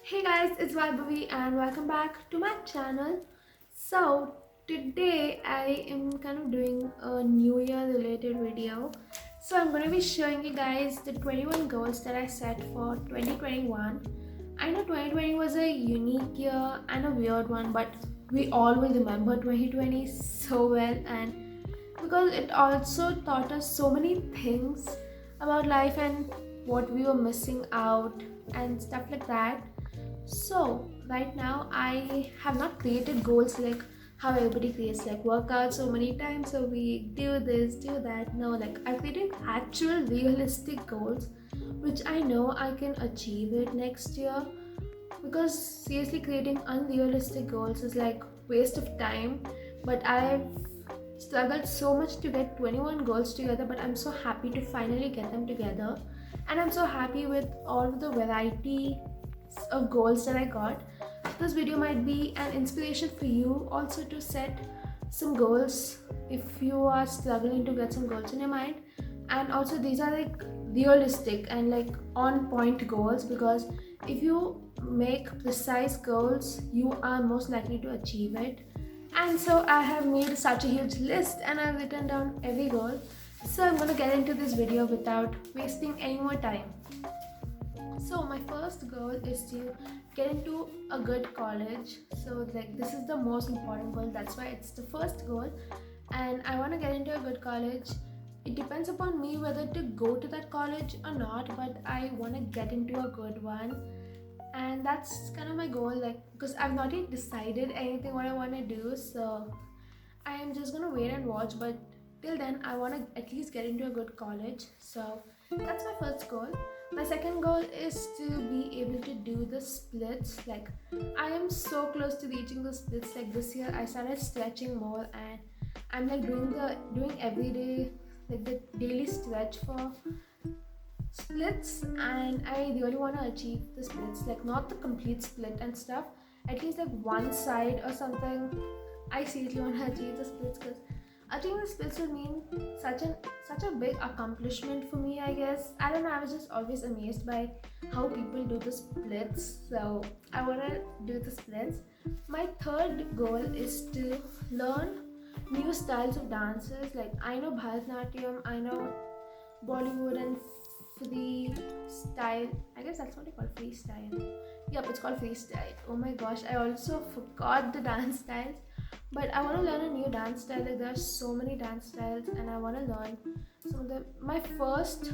Hey guys, it's Vaibhavi and welcome back to my channel. So today I am kind of doing a new year related video. So I'm going to be showing you guys the 21 goals that I set for 2021. I know 2020 was a unique year and a weird one, but we all will remember 2020 so well, and because it also taught us so many things about life and what we were missing out and stuff like that. So right now I have not created goals like how everybody creates, like work out so many times a week, do this, do that. No, like I created actual realistic goals which I know I can achieve it next year, because seriously creating unrealistic goals is like waste of time. But I've struggled so much to get 21 goals together, but I'm so happy to finally get them together, and I'm so happy with all of the variety of goals that I got. This video might be an inspiration for you also to set some goals if you are struggling to get some goals in your mind. And also these are like realistic and like on point goals, because if you make precise goals you are most likely to achieve it. And so I have made such a huge list and I've written down every goal. So I'm going to get into this video without wasting any more time. So my first goal is to get into a good college. So like this is the most important goal. That's why it's the first goal. And I want to get into a good college. It depends upon me whether to go to that college or not, but I want to get into a good one. And that's kind of my goal, like because I've not yet decided anything what I want to do. So I am just gonna wait and watch, but till then, I want to at least get into a good college. So that's my first goal. My second goal is to be able to do the splits. Like, I am so close to reaching the splits. Like this year, I started stretching more, and I'm like doing every day, like the daily stretch for splits, and I really want to achieve the splits, like not the complete split and stuff, at least like one side or something. I seriously want to achieve the splits, because achieving the splits would mean such a big accomplishment for me, I guess. I don't know, I was just always amazed by how people do the splits, so I want to do the splits. My third goal is to learn new styles of dances. Like I know Bharatanatyam, I know Bollywood and freestyle. I guess that's what they call freestyle. Yep, it's called freestyle. Oh my gosh, I also forgot the dance styles. But I want to learn a new dance style. Like there are so many dance styles, and I want to learn some of them. My first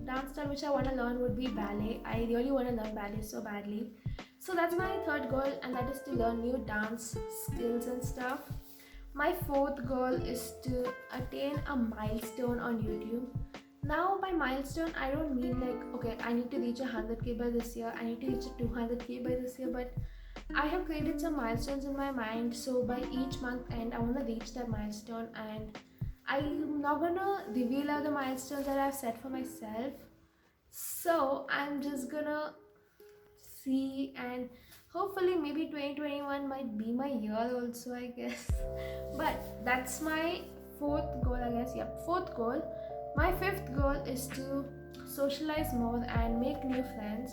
dance style which I want to learn would be ballet. I really want to learn ballet so badly. So that's my third goal, and that is to learn new dance skills and stuff. My fourth goal is to attain a milestone on YouTube. Now, by milestone, I don't mean like, okay, I need to reach 100k by this year, I need to reach 200k by this year, but I have created some milestones in my mind. So, by each month end, I want to reach that milestone, and I'm not gonna reveal all the milestones that I've set for myself. So, I'm just gonna see, and hopefully maybe 2021 might be my year also, I guess. But that's my fourth goal, I guess. Yep, fourth goal. My fifth goal is to socialize more and make new friends.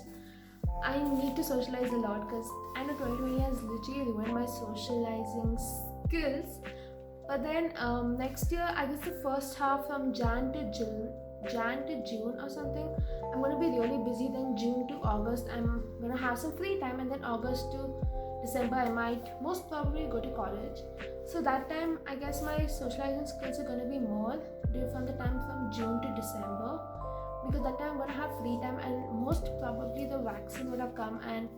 I need to socialize a lot, because I know 2020 has literally ruined my socializing skills. But then next year, I guess the first half from Jan to June or something, I'm gonna be really busy. Then June to August, I'm gonna have some free time, and then August to December, I might most probably go to college. So that time, I guess my socializing skills are gonna be more from the time from June to December, because that time I'm gonna have free time, and most probably the vaccine would have come and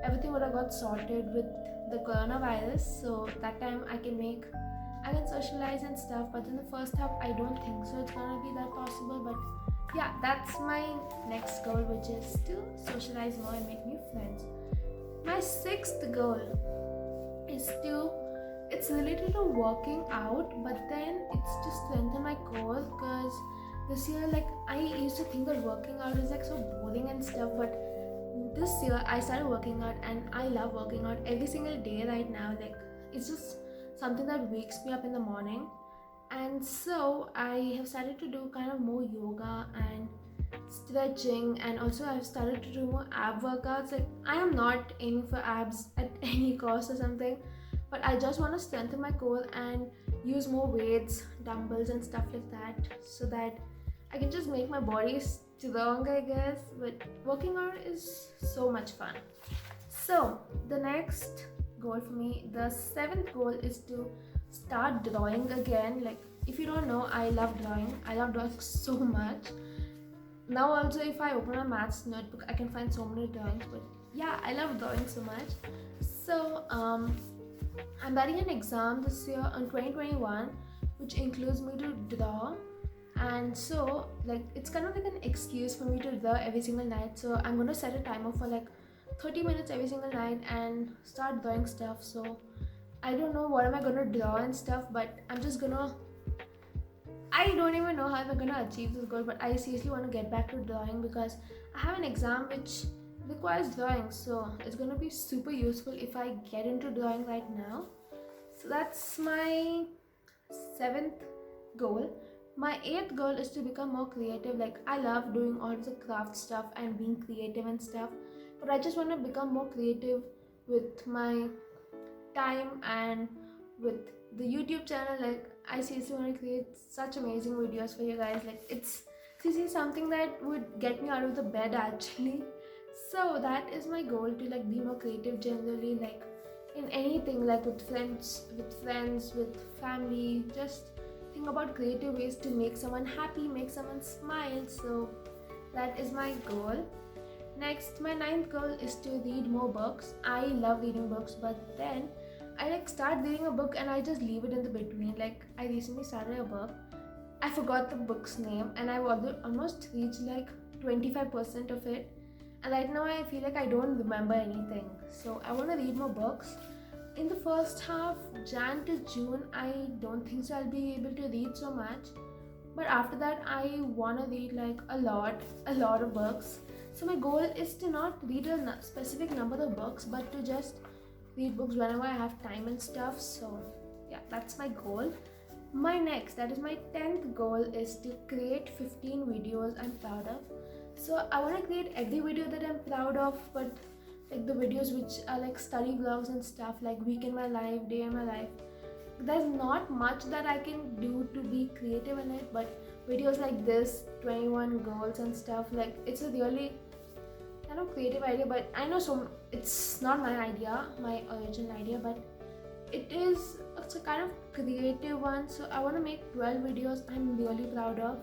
everything would have got sorted with the coronavirus. So that time I can socialize and stuff. But in the first half, I don't think so it's gonna be that possible. But yeah, that's my next goal, which is to socialize more and make new friends. My sixth goal is to it's related to working out, but then it's to strengthen my core, because this year, like, I used to think that working out is like so boring and stuff, but this year I started working out, and I love working out every single day right now. Like, it's just something that wakes me up in the morning. And so I have started to do kind of more yoga and stretching, and also I've started to do more ab workouts. Like, I am not aiming for abs at any cost or something, but I just want to strengthen my core and use more weights, dumbbells, and stuff like that, so that I can just make my body strong, I guess. But working out is so much fun. So, the next goal for me, the seventh goal, is to start drawing again. Like, if you don't know, I love drawing. I love drawing so much. Now, also, if I open a maths notebook, I can find so many drawings. But yeah, I love drawing so much. So, I'm writing an exam this year on 2021, which includes me to draw. And so, like, it's kind of like an excuse for me to draw every single night. So I'm going to set a timer for like 30 minutes every single night and start drawing stuff. So I don't know what am I going to draw and stuff, but I'm just gonna, I don't even know how I'm going to achieve this goal, but I seriously want to get back to drawing because I have an exam which requires drawing. So it's going to be super useful if I get into drawing right now. So that's my seventh goal. My eighth goal is to become more creative. Like, I love doing all the craft stuff and being creative and stuff, but I just want to become more creative with my time and with the YouTube channel. Like, I seriously want to create such amazing videos for you guys. Like, it's seriously something that would get me out of the bed actually. So that is my goal, to like be more creative generally, like in anything, like with friends, with family. Just think about creative ways to make someone happy, make someone smile. So that is my goal. Next, my ninth goal is to read more books. I love reading books, but then I like start reading a book and I just leave it in the between. Like, I recently started a book, I forgot the book's name, and I've almost reached like 25% of it. And right now I feel like I don't remember anything. So I want to read more books. In the first half, Jan to June, I don't think so I'll be able to read so much. But after that, I want to read like a lot of books. So my goal is to not read a specific number of books, but to just read books whenever I have time and stuff. So yeah, that's my goal. My next, that is my 10th goal, is to create 15 videos I'm proud of. So I want to create every video that I'm proud of, but like the videos which are like study vlogs and stuff, like week in my life, day in my life. There's not much that I can do to be creative in it, but videos like this, 21 goals and stuff, like it's a really kind of creative idea. But I know it's not my idea, my original idea, but it's a kind of creative one. So I want to make 12 videos I'm really proud of.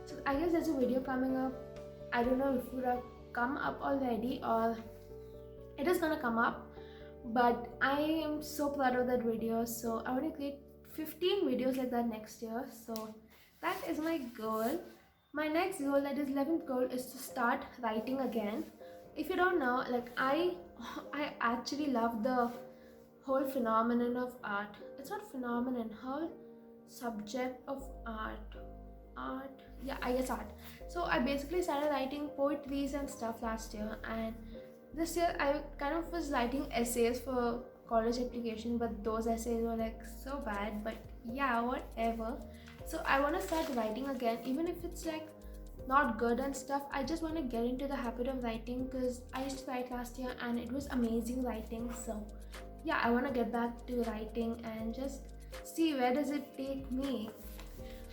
So I guess there's a video coming up. I don't know if it would have come up already or it is gonna come up, but I am so proud of that video. So I want to create 15 videos like that next year. So that is my goal. My next goal, that is 11th goal, is to start writing again. If you don't know, like I actually love the whole phenomenon of art. It's not phenomenon, whole subject of art, yeah, I guess art. So I basically started writing poetries and stuff last year, and this year I kind of was writing essays for college application, but those essays were like so bad. But yeah, whatever. So I want to start writing again, even if it's like not good and stuff. I just want to get into the habit of writing, because I used to write last year and it was amazing writing. So yeah, I want to get back to writing and just see where does it take me.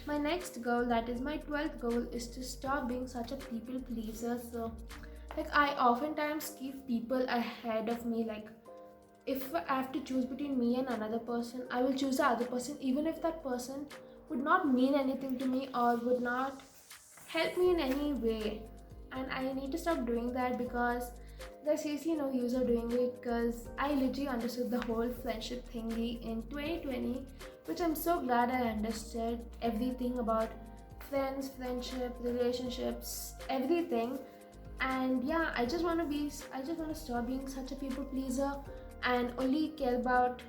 My next goal, that is my 12th goal, is to stop being such a people pleaser. So like, I oftentimes keep people ahead of me. Like, if I have to choose between me and another person, I will choose the other person, even if that person would not mean anything to me or would not help me in any way. And I need to stop doing that, because there's seriously no use of doing it, because I literally understood the whole friendship thingy in 2020, which I'm so glad I understood everything about friends, friendship, relationships, everything. And yeah, I just want to stop being such a people pleaser and only care about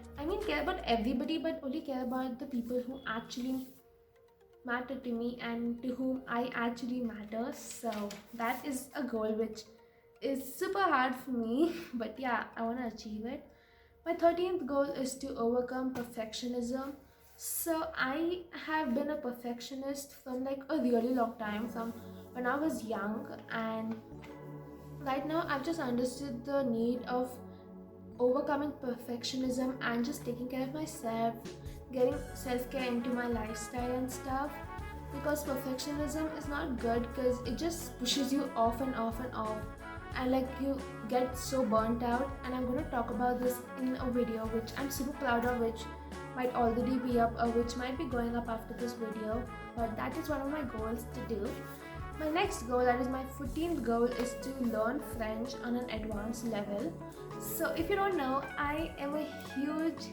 everybody, but only care about the people who actually matter to me and to whom I actually matter. So that is a goal which is super hard for me, but yeah, I want to achieve it. My 13th goal is to overcome perfectionism. So I have been a perfectionist from like a really long time, from when I was young, and right now I've just understood the need of overcoming perfectionism and just taking care of myself, getting self-care into my lifestyle and stuff. Because perfectionism is not good, because it just pushes you off and off and off, and like you get so burnt out. And I'm going to talk about this in a video which I'm super proud of, which might already be up or which might be going up after this video, but that is one of my goals to do. My next goal, that is my 14th goal, is to learn French on an advanced level. So if you don't know, I am a huge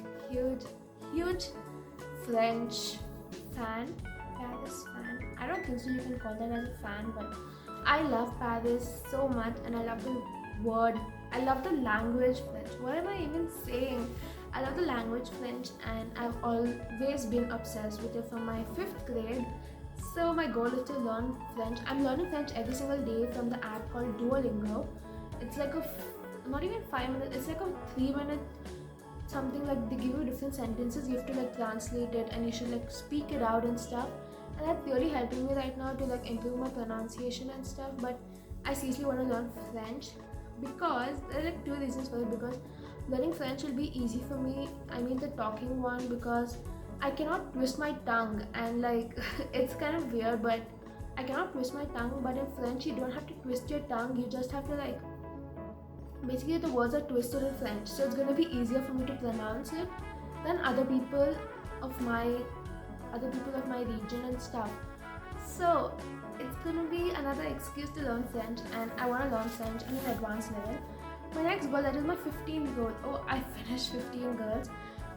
French fan, Paris fan. I don't think so you can call that as a fan, but I love Paris so much, and I love the word, I love the language French. What am I even saying? I love the language French, and I've always been obsessed with it from my 5th grade. So my goal is to learn French. I'm learning French every single day from the app called Duolingo. It's like not even 5 minutes, it's like a 3 minute something, like they give you different sentences, you have to like translate it and you should like speak it out and stuff. And that's really helping me right now to like improve my pronunciation and stuff. But I seriously want to learn French because there are like 2 reasons for it. Because learning French will be easy for me, I mean the talking one, because I cannot twist my tongue, and like it's kind of weird, but I cannot twist my tongue. But in French you don't have to twist your tongue, you just have to like, basically the words are twisted in French, so it's going to be easier for me to pronounce it than of my other people of my region and stuff. So it's going to be another excuse to learn French, and I want to learn French on an advanced level. My next goal, that is my 15th goal, oh I finished 15 goals,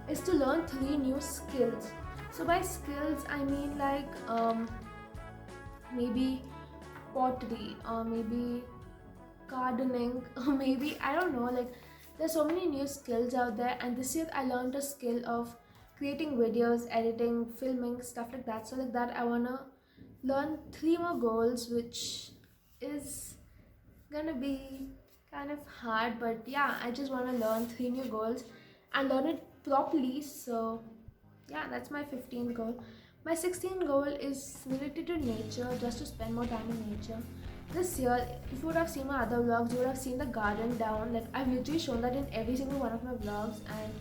is to learn 3 new skills. So by skills I mean like maybe pottery, or maybe gardening, or maybe I don't know, like there's so many new skills out there. And this year I learned a skill of creating videos, editing, filming, stuff like that. So like that I wanna learn 3 more goals, which is gonna be kind of hard, but yeah, I just want to learn 3 new goals and learn it properly. So yeah, that's my 15th goal. My 16th goal is related to nature, just to spend more time in nature. This year, if you would have seen my other vlogs, you would have seen the garden down. Like I've literally shown that in every single one of my vlogs, and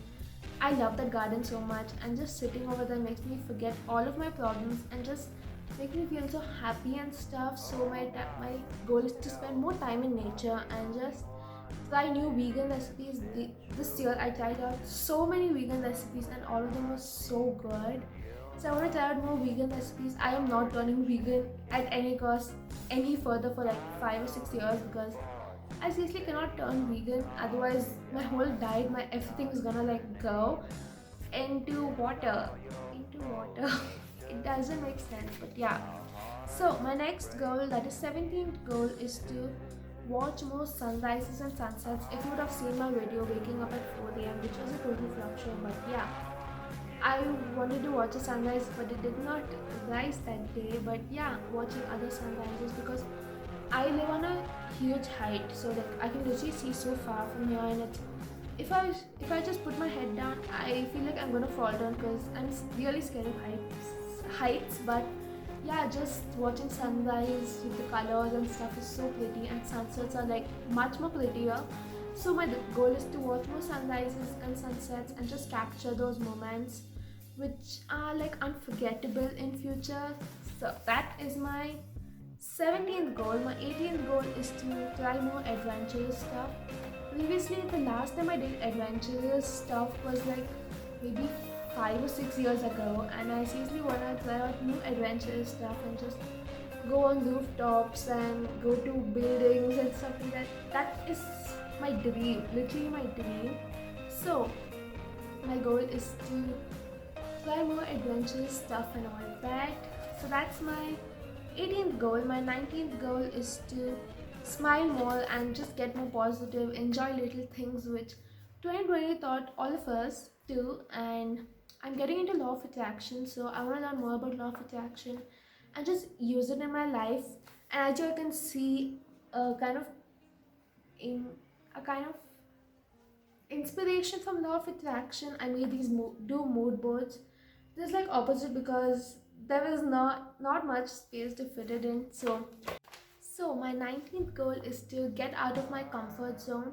I love that garden so much. And just sitting over there makes me forget all of my problems and just make me feel so happy and stuff. So my goal is to spend more time in nature and just try new vegan recipes. This year I tried out so many vegan recipes, and all of them were so good. So I want to try out more vegan recipes. I am not turning vegan at any cost any further for like 5 or 6 years, because I seriously cannot turn vegan. Otherwise, my whole diet, my everything is gonna like go into water. Into water. It doesn't make sense, but yeah. So my next goal, that is 17th goal, is to watch more sunrises and sunsets. If you would have seen my video waking up at 4 a.m., which was a total flop show, but yeah, I wanted to watch a sunrise, but it did not rise that day. But yeah, watching other sunrises, because I live on a huge height, so like I can literally see so far from here, and it's, if I just put my head down, I feel like I'm gonna fall down, because I'm really scared of heights. But yeah, just watching sunrise with the colors and stuff is so pretty, and sunsets are like much more prettier. So my goal is to watch more sunrises and sunsets and just capture those moments which are like unforgettable in future. So that is my 17th goal. My 18th goal is to try more adventurous stuff. Previously, the last time I did adventurous stuff was like maybe 5 or 6 years ago, and I seriously want to try out new adventurous stuff and just go on rooftops and go to buildings and stuff like that. That is my dream, literally my dream. So my goal is to try more adventurous stuff and all that. So that's my 18th goal. My 19th goal is to smile more and just get more positive, enjoy little things, which 2020 taught all of us do. And I'm getting into law of attraction, so I want to learn more about law of attraction and just use it in my life. And as you can see, a kind of in a kind of inspiration from law of attraction, I made these do mood boards. This is like opposite, because there is not much space to fit it in. So So my 19th goal is to get out of my comfort zone.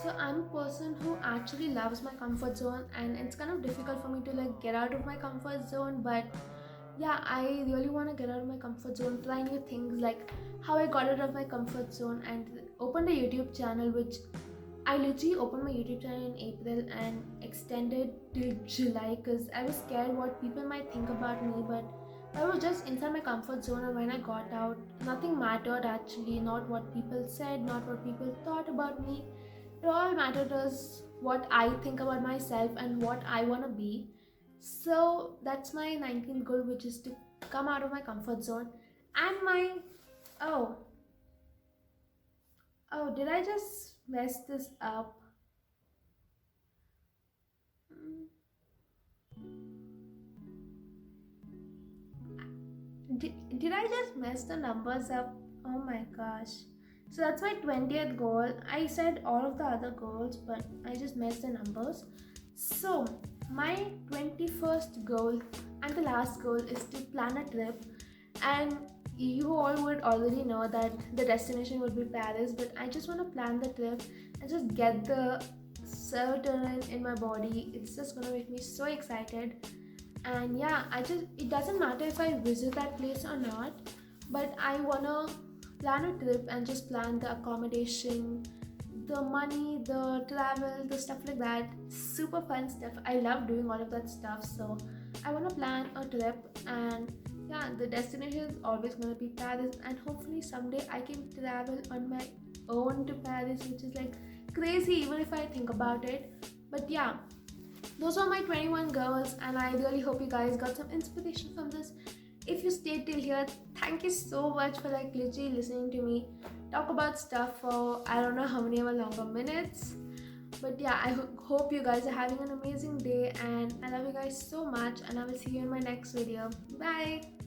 So I'm a person who actually loves my comfort zone, and it's kind of difficult for me to like get out of my comfort zone. But yeah, I really want to get out of my comfort zone, try new things, like how I got out of my comfort zone and opened a YouTube channel, which I literally opened my YouTube channel in April and extended till July because I was scared what people might think about me. But I was just inside my comfort zone, and when I got out, nothing mattered actually. Not what people said, not what people thought about me. It all mattered is what I think about myself and what I want to be. So that's my 19th goal, which is to come out of my comfort zone. And my oh oh, did I just mess this up? Did I just mess the numbers up? Oh my gosh. So that's my 20th goal. I said all of the other goals, but I just messed the numbers. So, my 21st goal and the last goal is to plan a trip. And you all would already know that the destination would be Paris, but I just want to plan the trip and just get the serotonin in my body. It's just gonna make me so excited. And yeah, it doesn't matter if I visit that place or not, but I wanna plan a trip and just plan the accommodation, the money, the travel, the stuff like that. Super fun stuff. I love doing all of that stuff. So I wanna plan a trip, and yeah, the destination is always gonna be Paris, and hopefully someday I can travel on my own to Paris, which is like crazy even if I think about it. But yeah, those are my 21 goals, and I really hope you guys got some inspiration from this. If you stayed till here, thank you so much for like literally listening to me talk about stuff for I don't know how many ever longer minutes. But yeah, I hope you guys are having an amazing day, and I love you guys so much, and I will see you in my next video. Bye.